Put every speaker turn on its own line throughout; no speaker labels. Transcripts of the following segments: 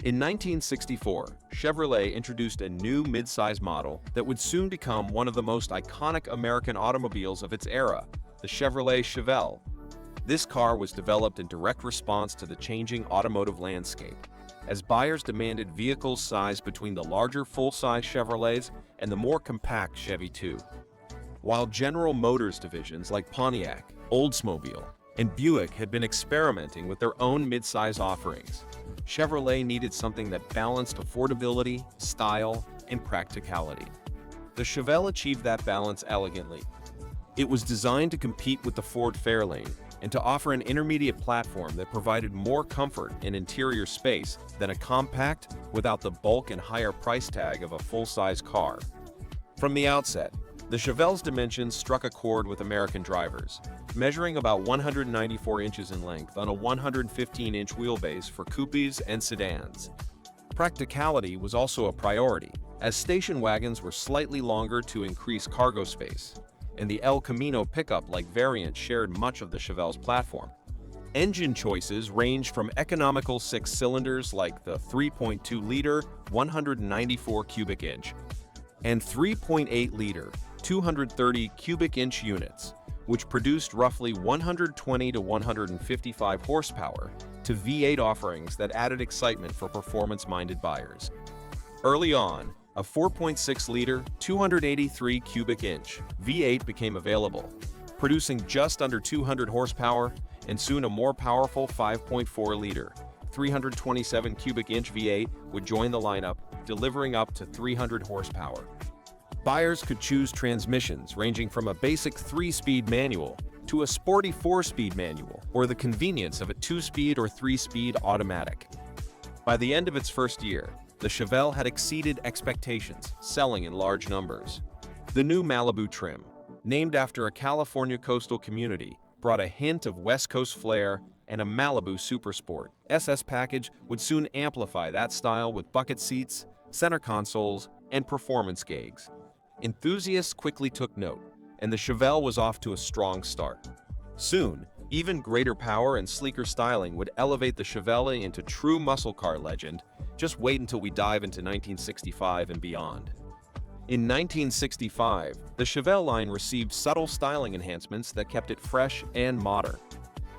In 1964, Chevrolet introduced a new midsize model that would soon become one of the most iconic American automobiles of its era, the Chevrolet Chevelle. This car was developed in direct response to the changing automotive landscape, as buyers demanded vehicles sized between the larger full-size Chevrolets and the more compact Chevy 2. While General Motors divisions like Pontiac, Oldsmobile, and Buick had been experimenting with their own midsize offerings, Chevrolet needed something that balanced affordability, style, and practicality. The Chevelle achieved that balance elegantly. It was designed to compete with the Ford Fairlane and to offer an intermediate platform that provided more comfort and interior space than a compact without the bulk and higher price tag of a full-size car. From the outset, the Chevelle's dimensions struck a chord with American drivers, measuring about 194 inches in length on a 115-inch wheelbase for coupes and sedans. Practicality was also a priority, as station wagons were slightly longer to increase cargo space, and the El Camino pickup-like variant shared much of the Chevelle's platform. Engine choices ranged from economical six cylinders like the 3.2-liter 194 cubic inch and 3.8-liter 230 cubic inch units, which produced roughly 120 to 155 horsepower, to V8 offerings that added excitement for performance-minded buyers. Early on, a 4.6-liter 283 cubic inch V8 became available, producing just under 200 horsepower, and soon a more powerful 5.4-liter 327 cubic inch V8 would join the lineup, delivering up to 300 horsepower. Buyers could choose transmissions ranging from a basic 3-speed manual to a sporty 4-speed manual, or the convenience of a 2-speed or 3-speed automatic. By the end of its first year, the Chevelle had exceeded expectations, selling in large numbers. The new Malibu trim, named after a California coastal community, brought a hint of West Coast flair, and a Malibu Supersport SS package would soon amplify that style with bucket seats, center consoles, and performance gauges. Enthusiasts quickly took note, and the Chevelle was off to a strong start. Soon, even greater power and sleeker styling would elevate the Chevelle into true muscle car legend. Just wait until we dive into 1965 and beyond. In 1965, the Chevelle line received subtle styling enhancements that kept it fresh and modern.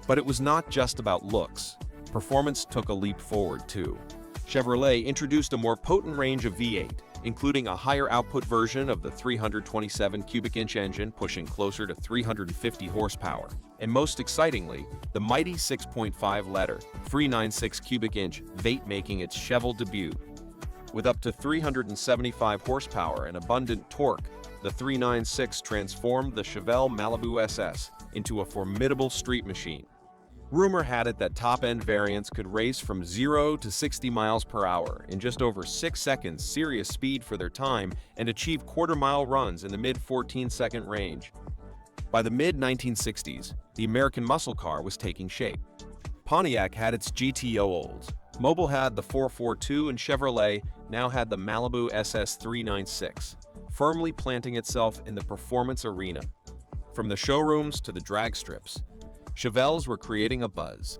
But it was not just about looks. Performance took a leap forward, too. Chevrolet introduced a more potent range of V8, including a higher output version of the 327 cubic inch engine pushing closer to 350 horsepower, and most excitingly, the mighty 6.5-liter 396 cubic inch V8 making its Chevelle debut. With up to 375 horsepower and abundant torque, the 396 transformed the Chevelle Malibu SS into a formidable street machine. Rumor had it that top-end variants could race from 0 to 60 miles per hour in just over 6 seconds serious speed for their time and achieve quarter-mile runs in the mid-14-second range. By the mid-1960s, the American muscle car was taking shape. Pontiac had its GTO-olds, Mobil had the 442, and Chevrolet now had the Malibu SS 396, firmly planting itself in the performance arena. From the showrooms to the drag strips, Chevelles were creating a buzz.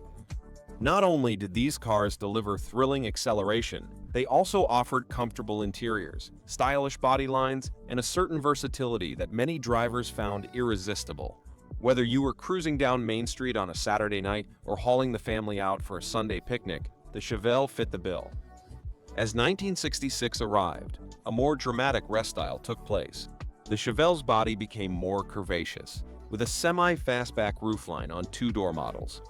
Not only did these cars deliver thrilling acceleration, they also offered comfortable interiors, stylish body lines, and a certain versatility that many drivers found irresistible. Whether you were cruising down Main Street on a Saturday night or hauling the family out for a Sunday picnic, the Chevelle fit the bill. As 1966 arrived, a more dramatic restyle took place. The Chevelle's body became more curvaceous, with a semi-fastback roofline on two-door models.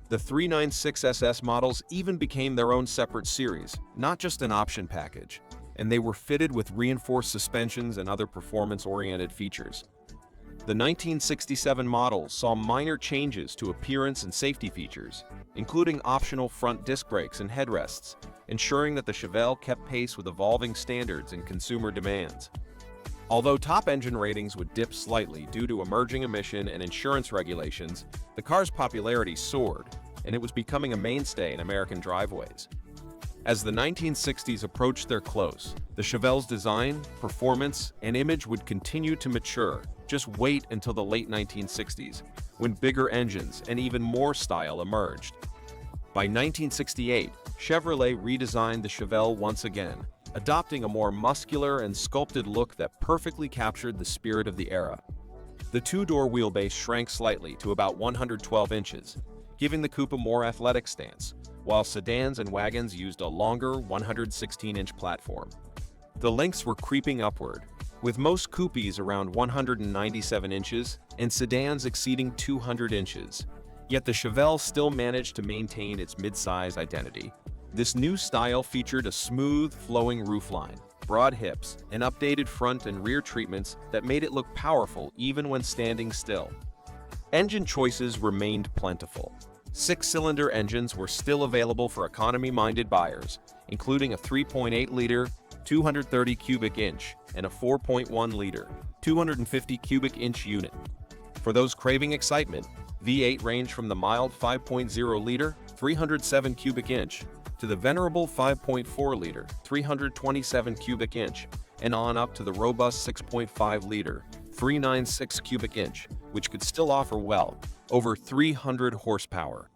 The 396 SS models even became their own separate series, not just an option package, and they were fitted with reinforced suspensions and other performance-oriented features. The 1967 models saw minor changes to appearance and safety features, including optional front disc brakes and headrests, ensuring that the Chevelle kept pace with evolving standards and consumer demands. Although top engine ratings would dip slightly due to emerging emission and insurance regulations, the car's popularity soared, and it was becoming a mainstay in American driveways. As the 1960s approached their close, the Chevelle's design, performance, and image would continue to mature. Just wait until the late 1960s, when bigger engines and even more style emerged. By 1968, Chevrolet redesigned the Chevelle once again, adopting a more muscular and sculpted look that perfectly captured the spirit of the era. The two-door wheelbase shrank slightly to about 112 inches, giving the coupe a more athletic stance, while sedans and wagons used a longer 116-inch platform. The lengths were creeping upward, with most coupes around 197 inches and sedans exceeding 200 inches. Yet the Chevelle still managed to maintain its midsize identity. This new style featured a smooth, flowing roofline, broad hips, and updated front and rear treatments that made it look powerful even when standing still. Engine choices remained plentiful. Six-cylinder engines were still available for economy-minded buyers, including a 3.8-liter, 230 cubic inch, and a 4.1-liter, 250 cubic inch unit. For those craving excitement, V8 ranged from the mild 5.0-liter, 307 cubic inch, to the venerable 5.4-liter, 327 cubic inch, and on up to the robust 6.5-liter, 396 cubic inch, which could still offer over 300 horsepower.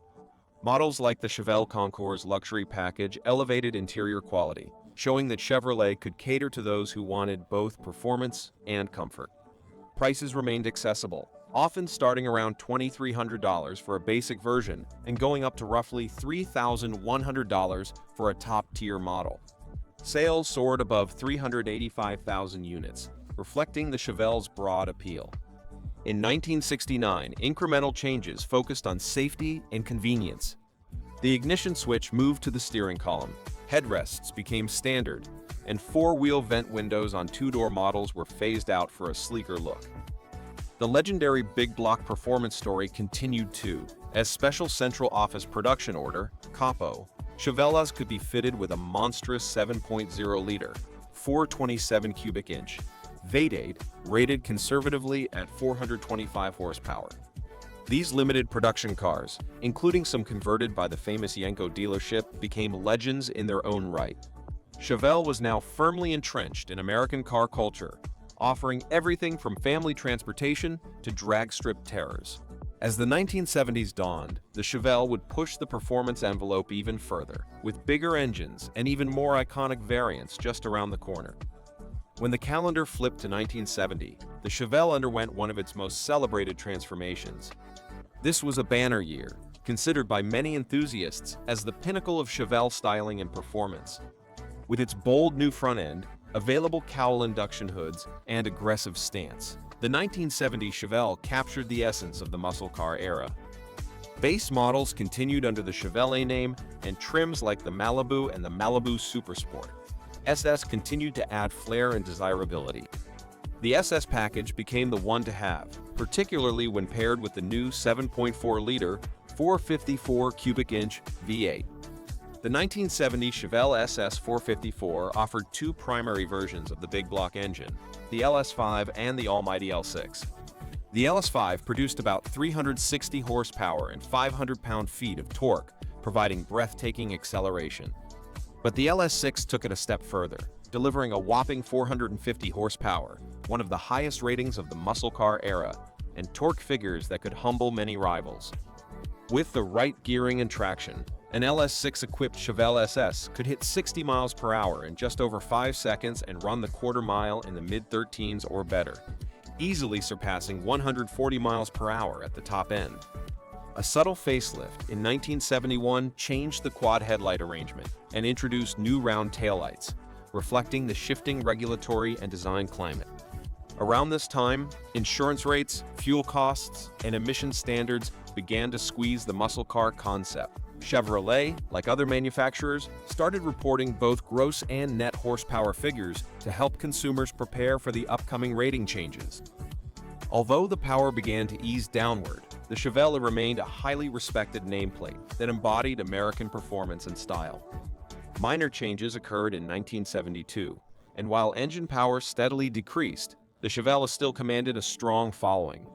Models like the Chevelle Concours luxury package elevated interior quality, showing that Chevrolet could cater to those who wanted both performance and comfort. Prices remained accessible, often starting around $2,300 for a basic version and going up to roughly $3,100 for a top-tier model. Sales soared above 385,000 units, reflecting the Chevelle's broad appeal. In 1969, incremental changes focused on safety and convenience. The ignition switch moved to the steering column, headrests became standard, and four-wheel vent windows on two-door models were phased out for a sleeker look. The legendary big block performance story continued too. As Special Central Office Production Order, COPO, Chevelles could be fitted with a monstrous 7.0-liter, 427 cubic inch V8 rated conservatively at 425 horsepower. These limited production cars, including some converted by the famous Yenko dealership, became legends in their own right. Chevelle was now firmly entrenched in American car culture, offering everything from family transportation to drag strip terrors. As the 1970s dawned, the Chevelle would push the performance envelope even further, with bigger engines and even more iconic variants just around the corner. When the calendar flipped to 1970, the Chevelle underwent one of its most celebrated transformations. This was a banner year, considered by many enthusiasts as the pinnacle of Chevelle styling and performance. With its bold new front end, available cowl induction hoods, and aggressive stance, the 1970 Chevelle captured the essence of the muscle car era. Base models continued under the Chevrolet name, and trims like the Malibu and the Malibu Supersport SS continued to add flair and desirability. The SS package became the one to have, particularly when paired with the new 7.4-liter, 454 cubic inch V8. The 1970 Chevelle SS 454 offered two primary versions of the big block engine, the LS5 and the almighty L6. The LS5 produced about 360 horsepower and 500 pound-feet of torque, providing breathtaking acceleration. But the LS6 took it a step further, delivering a whopping 450 horsepower, one of the highest ratings of the muscle car era, and torque figures that could humble many rivals. With the right gearing and traction, an LS6-equipped Chevelle SS could hit 60 miles per hour in just over 5 seconds and run the quarter mile in the mid-13s or better, easily surpassing 140 miles per hour at the top end. A subtle facelift in 1971 changed the quad headlight arrangement and introduced new round taillights, reflecting the shifting regulatory and design climate. Around this time, insurance rates, fuel costs, and emission standards began to squeeze the muscle car concept. Chevrolet, like other manufacturers, started reporting both gross and net horsepower figures to help consumers prepare for the upcoming rating changes. Although the power began to ease downward, the Chevelle remained a highly respected nameplate that embodied American performance and style. Minor changes occurred in 1972, and while engine power steadily decreased, the Chevelle still commanded a strong following.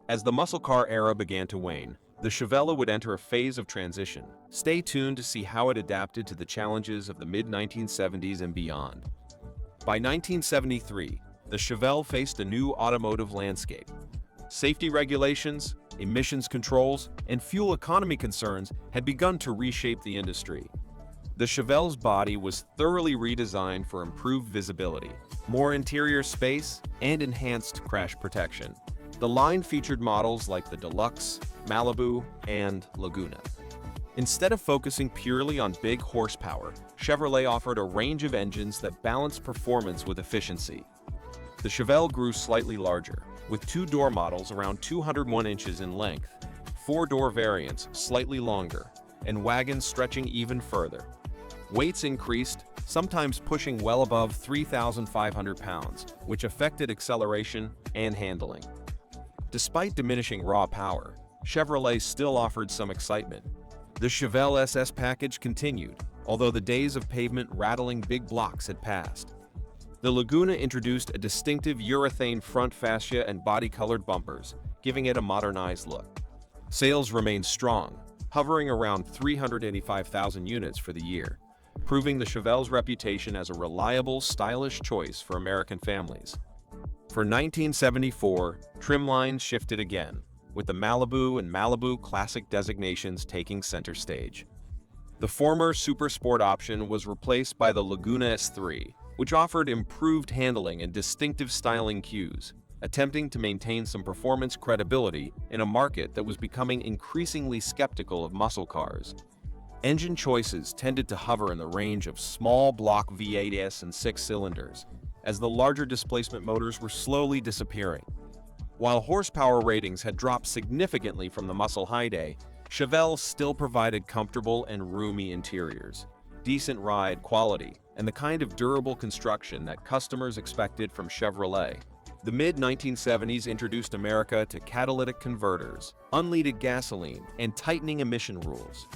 As the muscle car era began to wane, the Chevelle would enter a phase of transition. Stay tuned to see how it adapted to the challenges of the mid-1970s and beyond. By 1973, the Chevelle faced a new automotive landscape. Safety regulations, emissions controls, and fuel economy concerns had begun to reshape the industry. The Chevelle's body was thoroughly redesigned for improved visibility, more interior space, and enhanced crash protection. The line featured models like the Deluxe, Malibu, and Laguna. Instead of focusing purely on big horsepower, Chevrolet offered a range of engines that balanced performance with efficiency. The Chevelle grew slightly larger, with two-door models around 201 inches in length, four-door variants slightly longer, and wagons stretching even further. Weights increased, sometimes pushing well above 3,500 pounds, which affected acceleration and handling. Despite diminishing raw power, Chevrolet still offered some excitement. The Chevelle SS package continued, although the days of pavement-rattling big blocks had passed. The Laguna introduced a distinctive urethane front fascia and body-colored bumpers, giving it a modernized look. Sales remained strong, hovering around 385,000 units for the year, proving the Chevelle's reputation as a reliable, stylish choice for American families. For 1974, trim lines shifted again, with the Malibu and Malibu Classic designations taking center stage. The former Super Sport option was replaced by the Laguna S3, which offered improved handling and distinctive styling cues, attempting to maintain some performance credibility in a market that was becoming increasingly skeptical of muscle cars. Engine choices tended to hover in the range of small block V8s and 6 cylinders, as the larger displacement motors were slowly disappearing. While horsepower ratings had dropped significantly from the muscle heyday, Chevelle still provided comfortable and roomy interiors, decent ride quality, and the kind of durable construction that customers expected from Chevrolet. The mid-1970s introduced America to catalytic converters, unleaded gasoline, and tightening emission rules.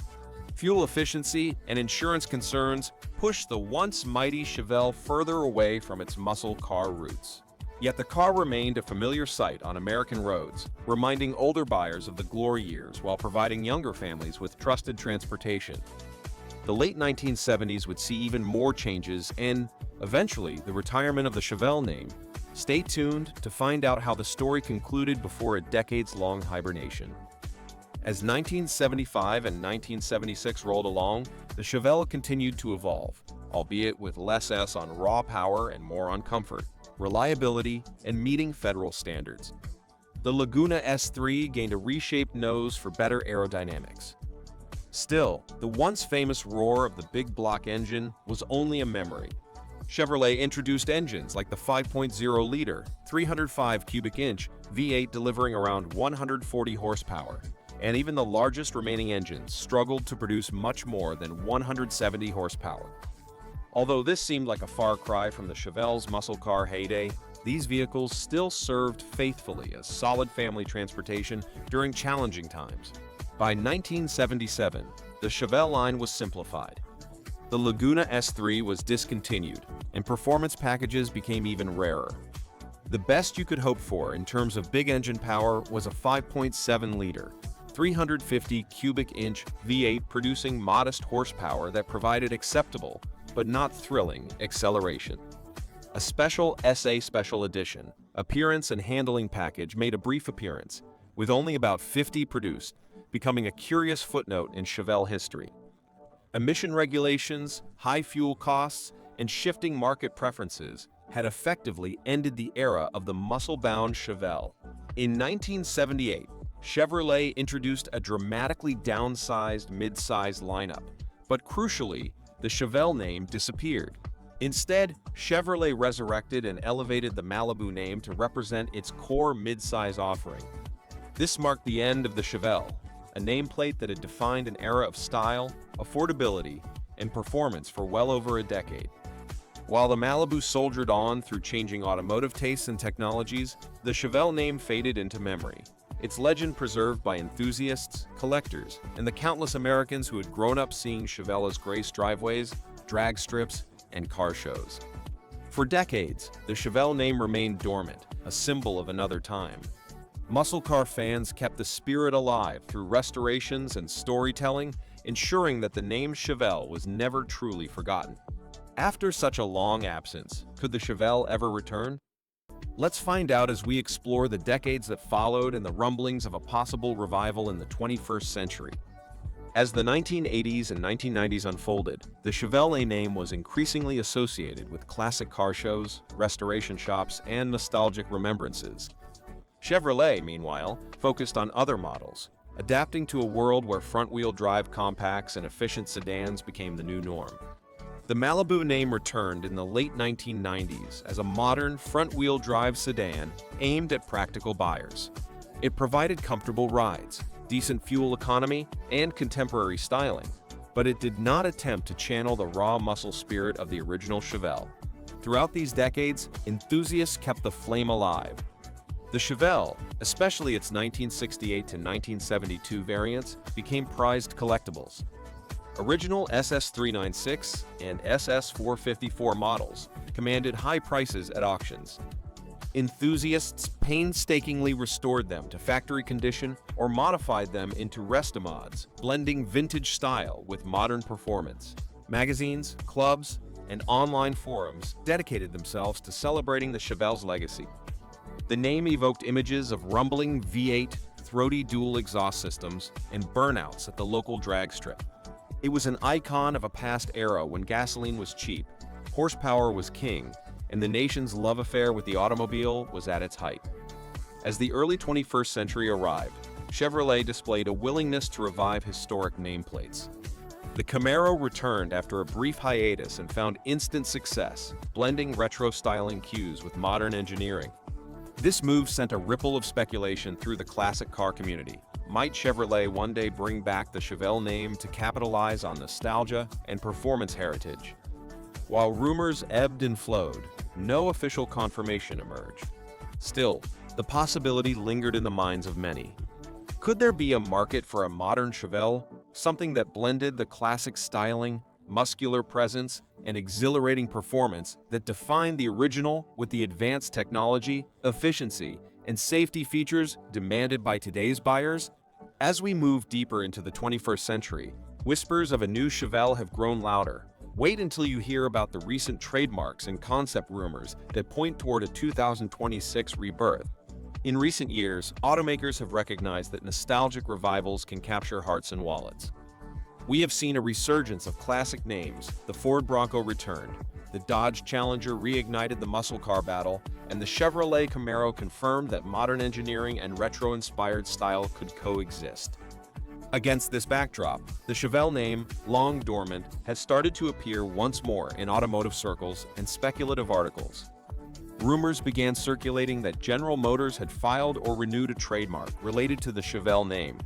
Fuel efficiency and insurance concerns pushed the once mighty Chevelle further away from its muscle car roots. Yet the car remained a familiar sight on American roads, reminding older buyers of the glory years while providing younger families with trusted transportation. The late 1970s would see even more changes and, eventually, the retirement of the Chevelle name. Stay tuned to find out how the story concluded before a decades-long hibernation. As 1975 and 1976 rolled along, the Chevelle continued to evolve, albeit with less S on raw power and more on comfort, reliability, and meeting federal standards. The Laguna S3 gained a reshaped nose for better aerodynamics. Still, the once famous roar of the big block engine was only a memory. Chevrolet introduced engines like the 5.0-liter, 305 cubic inch V8 delivering around 140 horsepower, and even the largest remaining engines struggled to produce much more than 170 horsepower. Although this seemed like a far cry from the Chevelle's muscle car heyday, these vehicles still served faithfully as solid family transportation during challenging times. By 1977, the Chevelle line was simplified. The Laguna S3 was discontinued, and performance packages became even rarer. The best you could hope for in terms of big engine power was a 5.7-liter, 350 cubic inch V8 producing modest horsepower that provided acceptable, but not thrilling, acceleration. A special SA Special Edition, appearance and handling package made a brief appearance, with only about 50 produced, becoming a curious footnote in Chevelle history. Emission regulations, high fuel costs, and shifting market preferences had effectively ended the era of the muscle-bound Chevelle. In 1978, Chevrolet introduced a dramatically downsized midsize lineup, but crucially, the Chevelle name disappeared. Instead, Chevrolet resurrected and elevated the Malibu name to represent its core midsize offering. This marked the end of the Chevelle, a nameplate that had defined an era of style, affordability, and performance for well over a decade. While the Malibu soldiered on through changing automotive tastes and technologies, the Chevelle name faded into memory, its legend preserved by enthusiasts, collectors, and the countless Americans who had grown up seeing Chevelle's grace driveways, drag strips, and car shows. For decades, the Chevelle name remained dormant, a symbol of another time. Muscle car fans kept the spirit alive through restorations and storytelling, ensuring that the name Chevelle was never truly forgotten. After such a long absence, could the Chevelle ever return? Let's find out as we explore the decades that followed and the rumblings of a possible revival in the 21st century. As the 1980s and 1990s unfolded, the Chevrolet name was increasingly associated with classic car shows, restoration shops, and nostalgic remembrances. Chevrolet, meanwhile, focused on other models, adapting to a world where front-wheel drive compacts and efficient sedans became the new norm. The Malibu name returned in the late 1990s as a modern front-wheel drive sedan aimed at practical buyers. It provided comfortable rides, decent fuel economy, and contemporary styling, but it did not attempt to channel the raw muscle spirit of the original Chevelle. Throughout these decades, enthusiasts kept the flame alive. The Chevelle, especially its 1968 to 1972 variants, became prized collectibles. Original SS396 and SS454 models commanded high prices at auctions. Enthusiasts painstakingly restored them to factory condition or modified them into restomods, blending vintage style with modern performance. Magazines, clubs, and online forums dedicated themselves to celebrating the Chevelle's legacy. The name evoked images of rumbling V8, throaty dual exhaust systems, and burnouts at the local drag strip. It was an icon of a past era when gasoline was cheap, horsepower was king, and the nation's love affair with the automobile was at its height. As the early 21st century arrived, Chevrolet displayed a willingness to revive historic nameplates. The Camaro returned after a brief hiatus and found instant success, blending retro styling cues with modern engineering. This move sent a ripple of speculation through the classic car community. Might Chevrolet one day bring back the Chevelle name to capitalize on nostalgia and performance heritage? While rumors ebbed and flowed, no official confirmation emerged. Still, the possibility lingered in the minds of many. Could there be a market for a modern Chevelle, something that blended the classic styling, muscular presence, and exhilarating performance that defined the original with the advanced technology, efficiency, and safety features demanded by today's buyers? As we move deeper into the 21st century, whispers of a new Chevelle have grown louder. Wait until you hear about the recent trademarks and concept rumors that point toward a 2026 rebirth. In recent years, automakers have recognized that nostalgic revivals can capture hearts and wallets. We have seen a resurgence of classic names. The Ford Bronco returned, the Dodge Challenger reignited the muscle car battle, and the Chevrolet Camaro confirmed that modern engineering and retro-inspired style could coexist. Against this backdrop, the Chevelle name, long dormant, has started to appear once more in automotive circles and speculative articles. Rumors began circulating that General Motors had filed or renewed a trademark related to the Chevelle name.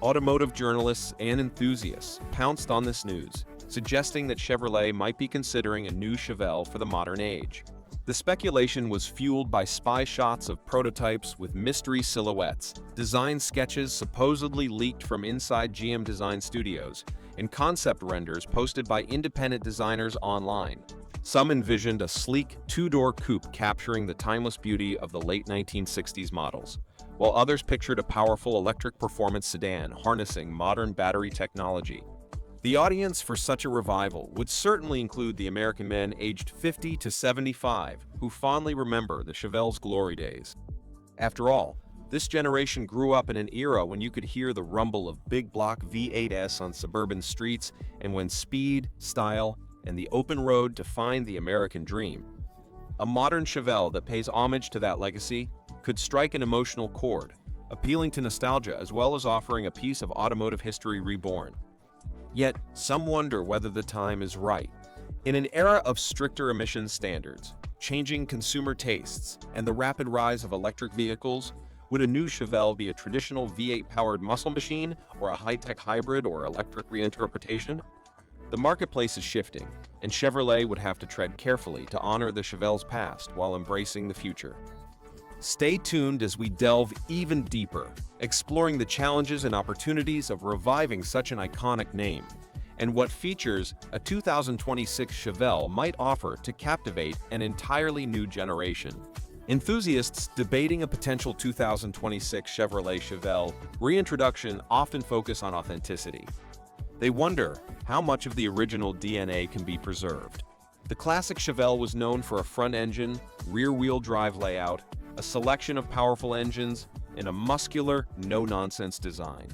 Automotive journalists and enthusiasts pounced on this news, suggesting that Chevrolet might be considering a new Chevelle for the modern age. The speculation was fueled by spy shots of prototypes with mystery silhouettes, design sketches supposedly leaked from inside GM design studios, and concept renders posted by independent designers online. Some envisioned a sleek, two-door coupe capturing the timeless beauty of the late 1960s models, while others pictured a powerful electric performance sedan harnessing modern battery technology. The audience for such a revival would certainly include the American men aged 50 to 75 who fondly remember the Chevelle's glory days. After all, this generation grew up in an era when you could hear the rumble of big block V8s on suburban streets and when speed, style, and the open road defined the American dream. A modern Chevelle that pays homage to that legacy could strike an emotional chord, appealing to nostalgia as well as offering a piece of automotive history reborn. Yet, some wonder whether the time is right. In an era of stricter emissions standards, changing consumer tastes, and the rapid rise of electric vehicles, would a new Chevelle be a traditional V8-powered muscle machine or a high-tech hybrid or electric reinterpretation? The marketplace is shifting, and Chevrolet would have to tread carefully to honor the Chevelle's past while embracing the future. Stay tuned as we delve even deeper, exploring the challenges and opportunities of reviving such an iconic name, and what features a 2026 Chevelle might offer to captivate an entirely new generation. Enthusiasts debating a potential 2026 Chevrolet Chevelle reintroduction often focus on authenticity. They wonder how much of the original DNA can be preserved. The classic Chevelle was known for a front-engine, rear-wheel drive layout, a selection of powerful engines, and a muscular, no-nonsense design.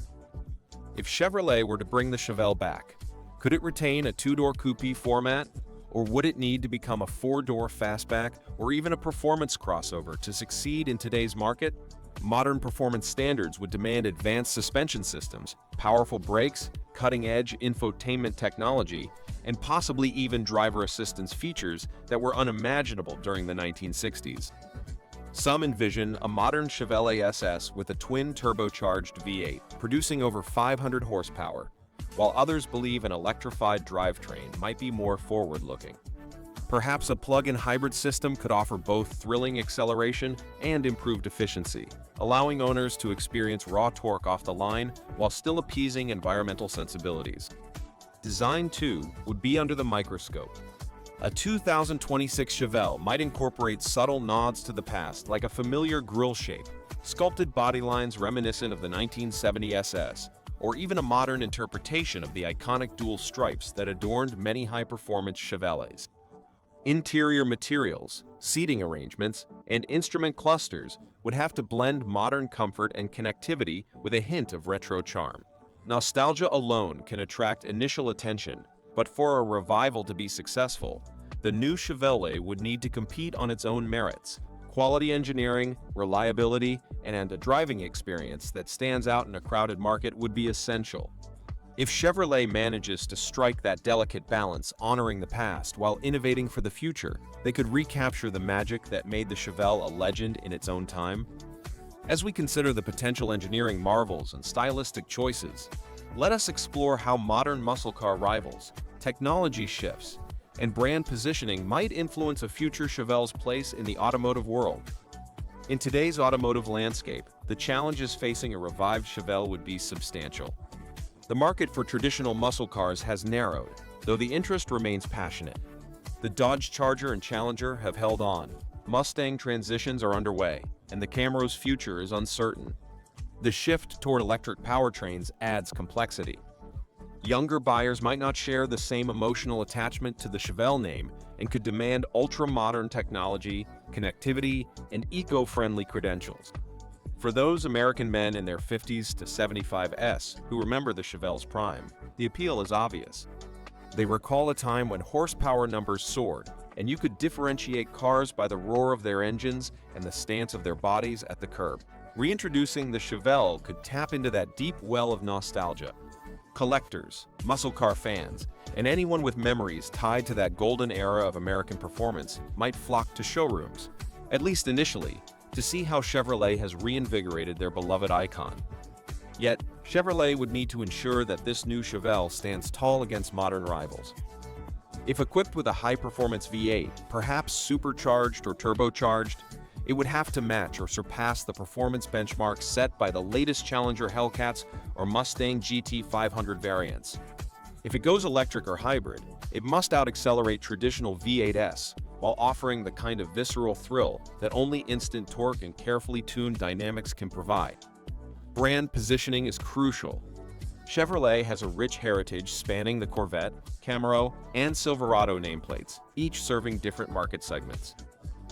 If Chevrolet were to bring the Chevelle back, could it retain a two-door coupe format, or would it need to become a four-door fastback or even a performance crossover to succeed in today's market? Modern performance standards would demand advanced suspension systems, powerful brakes, cutting-edge infotainment technology, and possibly even driver assistance features that were unimaginable during the 1960s. Some envision a modern Chevrolet SS with a twin-turbocharged V8, producing over 500 horsepower, while others believe an electrified drivetrain might be more forward-looking. Perhaps a plug-in hybrid system could offer both thrilling acceleration and improved efficiency, allowing owners to experience raw torque off the line while still appeasing environmental sensibilities. Design, too, would be under the microscope. A 2026 Chevelle might incorporate subtle nods to the past, like a familiar grille shape, sculpted body lines reminiscent of the 1970 SS, or even a modern interpretation of the iconic dual stripes that adorned many high-performance Chevelles. Interior materials, seating arrangements, and instrument clusters would have to blend modern comfort and connectivity with a hint of retro charm. Nostalgia alone can attract initial attention, but for a revival to be successful, the new Chevrolet would need to compete on its own merits. Quality engineering, reliability, and a driving experience that stands out in a crowded market would be essential. If Chevrolet manages to strike that delicate balance, honoring the past while innovating for the future, they could recapture the magic that made the Chevelle a legend in its own time. As we consider the potential engineering marvels and stylistic choices, let us explore how modern muscle car rivals, technology shifts, and brand positioning might influence a future Chevelle's place in the automotive world. In today's automotive landscape, the challenges facing a revived Chevelle would be substantial. The market for traditional muscle cars has narrowed, though the interest remains passionate. The Dodge Charger and Challenger have held on, Mustang transitions are underway, and the Camaro's future is uncertain. The shift toward electric powertrains adds complexity. Younger buyers might not share the same emotional attachment to the Chevelle name and could demand ultra-modern technology, connectivity, and eco-friendly credentials. For those American men in their 50s to 75s who remember the Chevelle's prime, the appeal is obvious. They recall a time when horsepower numbers soared, and you could differentiate cars by the roar of their engines and the stance of their bodies at the curb. Reintroducing the Chevelle could tap into that deep well of nostalgia. Collectors, muscle car fans, and anyone with memories tied to that golden era of American performance might flock to showrooms, at least initially, to see how Chevrolet has reinvigorated their beloved icon. Yet, Chevrolet would need to ensure that this new Chevelle stands tall against modern rivals. If equipped with a high-performance V8, perhaps supercharged or turbocharged, it would have to match or surpass the performance benchmarks set by the latest Challenger Hellcats or Mustang GT500 variants. If it goes electric or hybrid, it must out-accelerate traditional V8s while offering the kind of visceral thrill that only instant torque and carefully tuned dynamics can provide. Brand positioning is crucial. Chevrolet has a rich heritage spanning the Corvette, Camaro, and Silverado nameplates, each serving different market segments.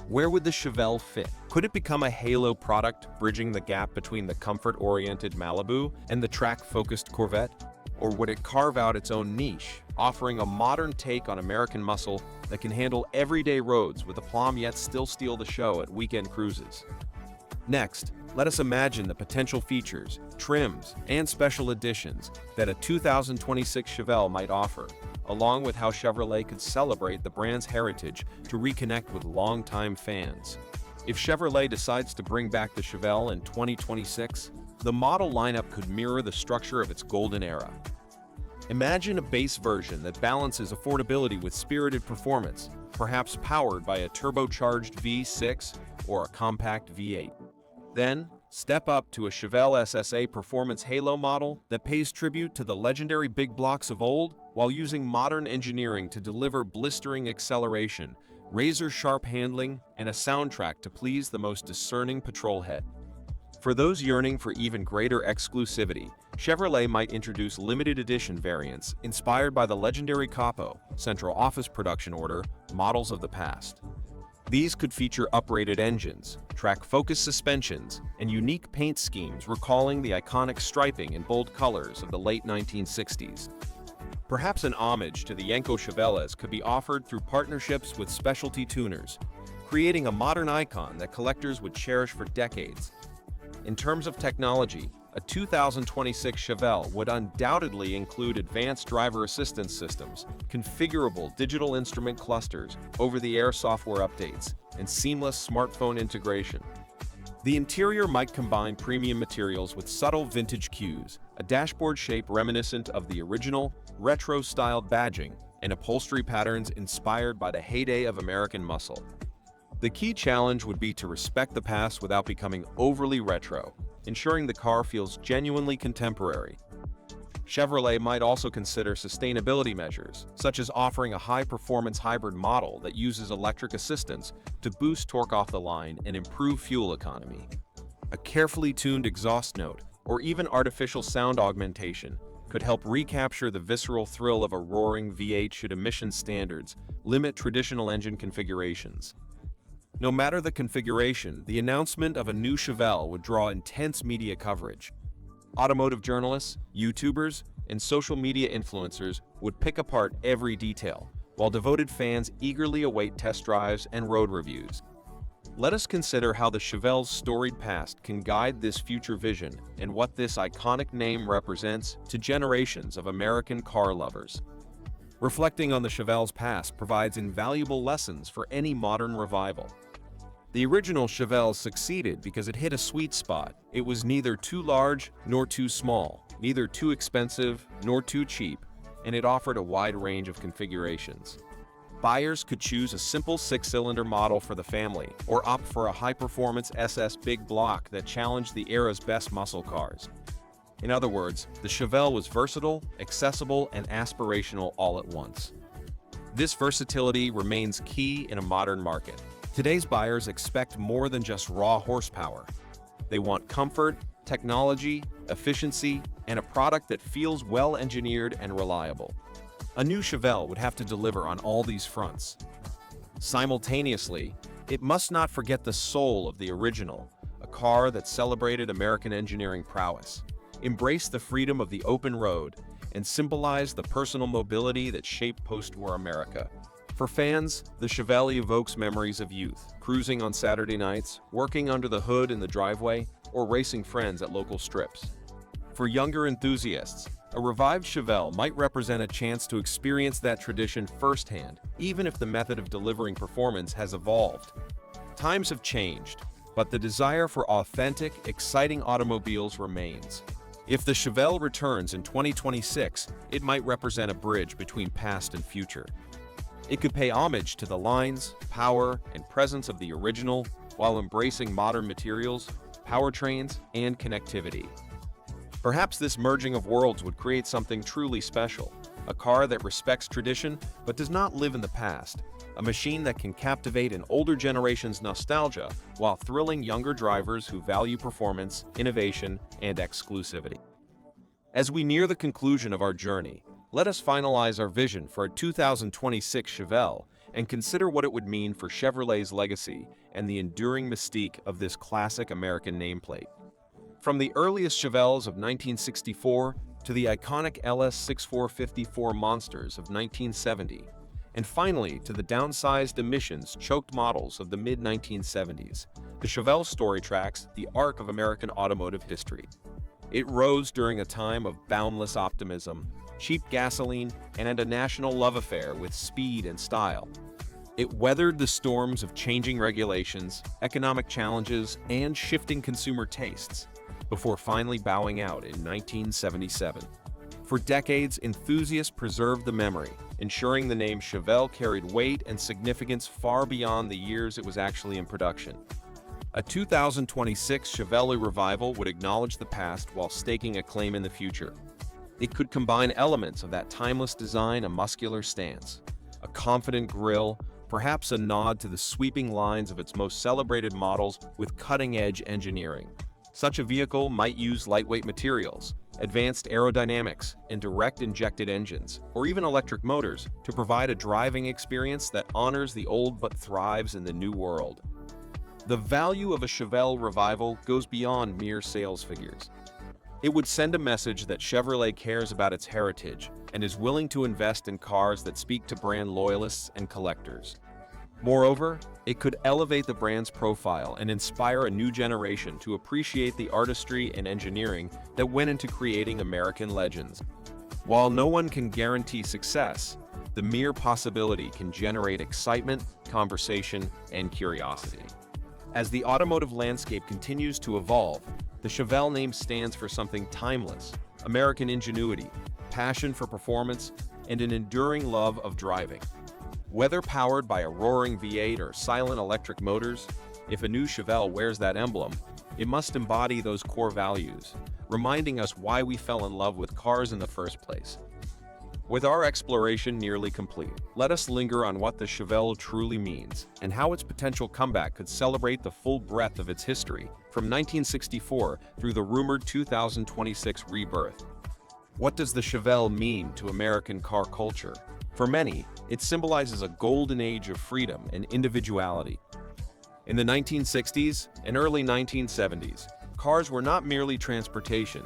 Where would the Chevelle fit? Could it become a halo product, bridging the gap between the comfort-oriented Malibu and the track-focused Corvette? Or would it carve out its own niche, offering a modern take on American muscle that can handle everyday roads with aplomb yet still steal the show at weekend cruises? Next, let us imagine the potential features, trims, and special editions that a 2026 Chevelle might offer, along with how Chevrolet could celebrate the brand's heritage to reconnect with longtime fans. If Chevrolet decides to bring back the Chevelle in 2026, the model lineup could mirror the structure of its golden era. Imagine a base version that balances affordability with spirited performance, perhaps powered by a turbocharged V6 or a compact V8. Then, step up to a Chevelle SSA Performance Halo model that pays tribute to the legendary big blocks of old while using modern engineering to deliver blistering acceleration, razor-sharp handling, and a soundtrack to please the most discerning patrol head. For those yearning for even greater exclusivity, Chevrolet might introduce limited edition variants inspired by the legendary Capo, Central Office Production Order, models of the past. These could feature uprated engines, track-focused suspensions, and unique paint schemes recalling the iconic striping and bold colors of the late 1960s. Perhaps an homage to the Yenko Chevelles could be offered through partnerships with specialty tuners, creating a modern icon that collectors would cherish for decades. In terms of technology, a 2026 Chevelle would undoubtedly include advanced driver assistance systems, configurable digital instrument clusters, over-the-air software updates, and seamless smartphone integration. The interior might combine premium materials with subtle vintage cues, a dashboard shape reminiscent of the original, retro-styled badging, and upholstery patterns inspired by the heyday of American muscle. The key challenge would be to respect the past without becoming overly retro, ensuring the car feels genuinely contemporary. Chevrolet might also consider sustainability measures, such as offering a high-performance hybrid model that uses electric assistance to boost torque off the line and improve fuel economy. A carefully tuned exhaust note, or even artificial sound augmentation, could help recapture the visceral thrill of a roaring V8 should emission standards limit traditional engine configurations. No matter the configuration, the announcement of a new Chevelle would draw intense media coverage. Automotive journalists, YouTubers, and social media influencers would pick apart every detail, while devoted fans eagerly await test drives and road reviews. Let us consider how the Chevelle's storied past can guide this future vision and what this iconic name represents to generations of American car lovers. Reflecting on the Chevelle's past provides invaluable lessons for any modern revival. The original Chevelle succeeded because it hit a sweet spot. It was neither too large nor too small, neither too expensive nor too cheap, and it offered a wide range of configurations. Buyers could choose a simple 6-cylinder model for the family, or opt for a high-performance SS big block that challenged the era's best muscle cars. In other words, the Chevelle was versatile, accessible, and aspirational all at once. This versatility remains key in a modern market. Today's buyers expect more than just raw horsepower. They want comfort, technology, efficiency, and a product that feels well-engineered and reliable. A new Chevelle would have to deliver on all these fronts. Simultaneously, it must not forget the soul of the original, a car that celebrated American engineering prowess, embraced the freedom of the open road, and symbolized the personal mobility that shaped post-war America. For fans, the Chevelle evokes memories of youth, cruising on Saturday nights, working under the hood in the driveway, or racing friends at local strips. For younger enthusiasts, a revived Chevelle might represent a chance to experience that tradition firsthand, even if the method of delivering performance has evolved. Times have changed, but the desire for authentic, exciting automobiles remains. If the Chevelle returns in 2026, it might represent a bridge between past and future. It could pay homage to the lines, power, and presence of the original while embracing modern materials, powertrains, and connectivity. Perhaps this merging of worlds would create something truly special, a car that respects tradition but does not live in the past, a machine that can captivate an older generation's nostalgia while thrilling younger drivers who value performance, innovation, and exclusivity. As we near the conclusion of our journey, let us finalize our vision for a 2026 Chevelle and consider what it would mean for Chevrolet's legacy and the enduring mystique of this classic American nameplate. From the earliest Chevelles of 1964 to the iconic LS6454 monsters of 1970, and finally to the downsized emissions-choked models of the mid-1970s, the Chevelle story tracks the arc of American automotive history. It rose during a time of boundless optimism, cheap gasoline, and a national love affair with speed and style. It weathered the storms of changing regulations, economic challenges, and shifting consumer tastes, before finally bowing out in 1977. For decades, enthusiasts preserved the memory, ensuring the name Chevelle carried weight and significance far beyond the years it was actually in production. A 2026 Chevelle revival would acknowledge the past while staking a claim in the future. It could combine elements of that timeless design, a muscular stance, a confident grille, perhaps a nod to the sweeping lines of its most celebrated models with cutting-edge engineering. Such a vehicle might use lightweight materials, advanced aerodynamics, and direct injected engines, or even electric motors to provide a driving experience that honors the old but thrives in the new world. The value of a Chevelle revival goes beyond mere sales figures. It would send a message that Chevrolet cares about its heritage and is willing to invest in cars that speak to brand loyalists and collectors. Moreover, it could elevate the brand's profile and inspire a new generation to appreciate the artistry and engineering that went into creating American legends. While no one can guarantee success, the mere possibility can generate excitement, conversation, and curiosity. As the automotive landscape continues to evolve, the Chevelle name stands for something timeless: American ingenuity, passion for performance, and an enduring love of driving. Whether powered by a roaring V8 or silent electric motors, if a new Chevelle wears that emblem, it must embody those core values, reminding us why we fell in love with cars in the first place. With our exploration nearly complete, let us linger on what the Chevelle truly means and how its potential comeback could celebrate the full breadth of its history from 1964 through the rumored 2026 rebirth. What does the Chevelle mean to American car culture? For many, it symbolizes a golden age of freedom and individuality. In the 1960s and early 1970s, cars were not merely transportation.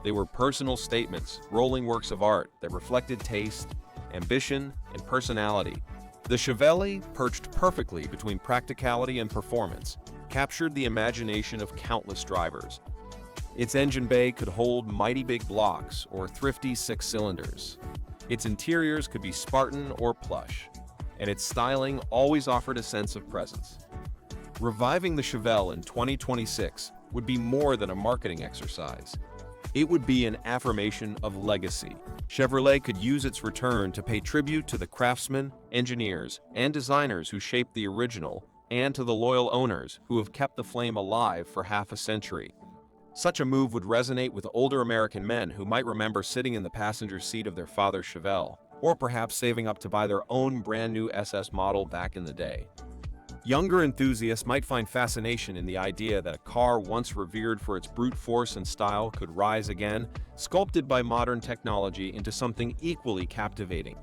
They were personal statements, rolling works of art that reflected taste, ambition, and personality. The Chevelle, perched perfectly between practicality and performance, captured the imagination of countless drivers. Its engine bay could hold mighty big blocks or thrifty six-cylinders. Its interiors could be Spartan or plush, and its styling always offered a sense of presence. Reviving the Chevelle in 2026 would be more than a marketing exercise. It would be an affirmation of legacy. Chevrolet could use its return to pay tribute to the craftsmen, engineers, and designers who shaped the original, and to the loyal owners who have kept the flame alive for half a century. Such a move would resonate with older American men who might remember sitting in the passenger seat of their father's Chevelle, or perhaps saving up to buy their own brand new SS model back in the day. Younger enthusiasts might find fascination in the idea that a car once revered for its brute force and style could rise again, sculpted by modern technology into something equally captivating.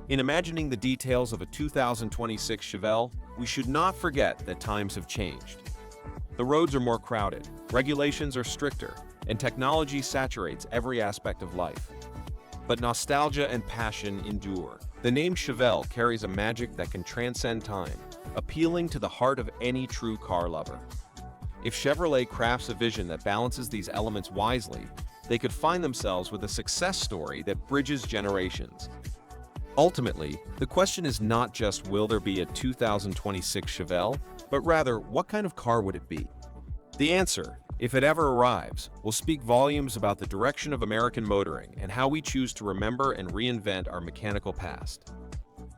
In imagining the details of a 2026 Chevelle, we should not forget that times have changed. The roads are more crowded, regulations are stricter, and technology saturates every aspect of life. But nostalgia and passion endure. The name Chevelle carries a magic that can transcend time, appealing to the heart of any true car lover. If Chevrolet crafts a vision that balances these elements wisely, they could find themselves with a success story that bridges generations. Ultimately, the question is not just will there be a 2026 Chevelle, but rather what kind of car would it be? The answer, if it ever arrives, will speak volumes about the direction of American motoring and how we choose to remember and reinvent our mechanical past.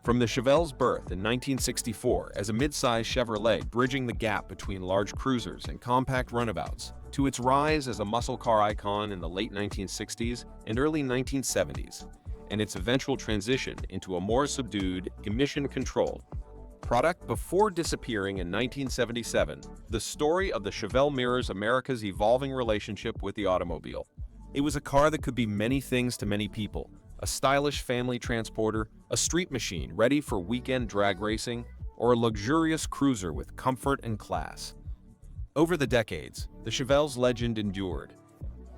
From the Chevelle's birth in 1964 as a midsize Chevrolet bridging the gap between large cruisers and compact runabouts, to its rise as a muscle car icon in the late 1960s and early 1970s, and its eventual transition into a more subdued, emission-controlled product before disappearing in 1977, the story of the Chevelle mirrors America's evolving relationship with the automobile. It was a car that could be many things to many people: a stylish family transporter, a street machine ready for weekend drag racing, or a luxurious cruiser with comfort and class. Over the decades, the Chevelle's legend endured.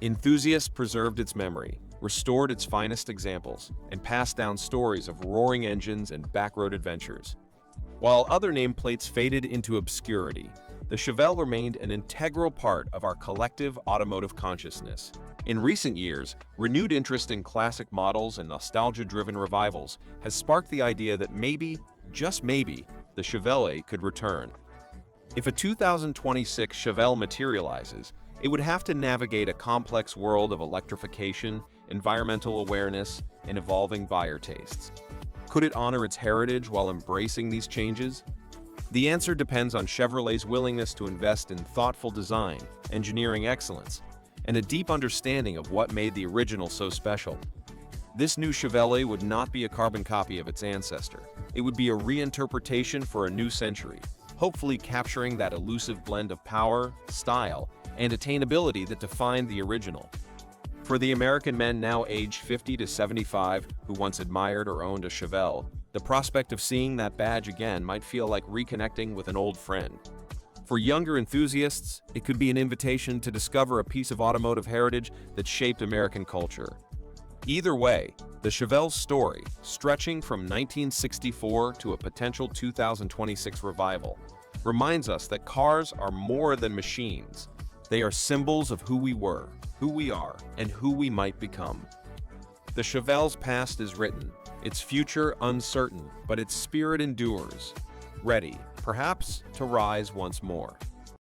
Enthusiasts preserved its memory, restored its finest examples, and passed down stories of roaring engines and backroad adventures. While other nameplates faded into obscurity, the Chevelle remained an integral part of our collective automotive consciousness. In recent years, renewed interest in classic models and nostalgia-driven revivals has sparked the idea that maybe, just maybe, the Chevelle could return. If a 2026 Chevelle materializes, it would have to navigate a complex world of electrification, environmental awareness, and evolving buyer tastes. Could it honor its heritage while embracing these changes? The answer depends on Chevrolet's willingness to invest in thoughtful design, engineering excellence, and a deep understanding of what made the original so special. This new Chevelle would not be a carbon copy of its ancestor. It would be a reinterpretation for a new century, hopefully capturing that elusive blend of power, style, and attainability that defined the original. For the American men now aged 50 to 75 who once admired or owned a Chevelle, the prospect of seeing that badge again might feel like reconnecting with an old friend. For younger enthusiasts, it could be an invitation to discover a piece of automotive heritage that shaped American culture. Either way, the Chevelle's story, stretching from 1964 to a potential 2026 revival, reminds us that cars are more than machines. They are symbols of who we were, who we are, and who we might become. The Chevelle's past is written, its future uncertain, but its spirit endures, ready, perhaps, to rise once more.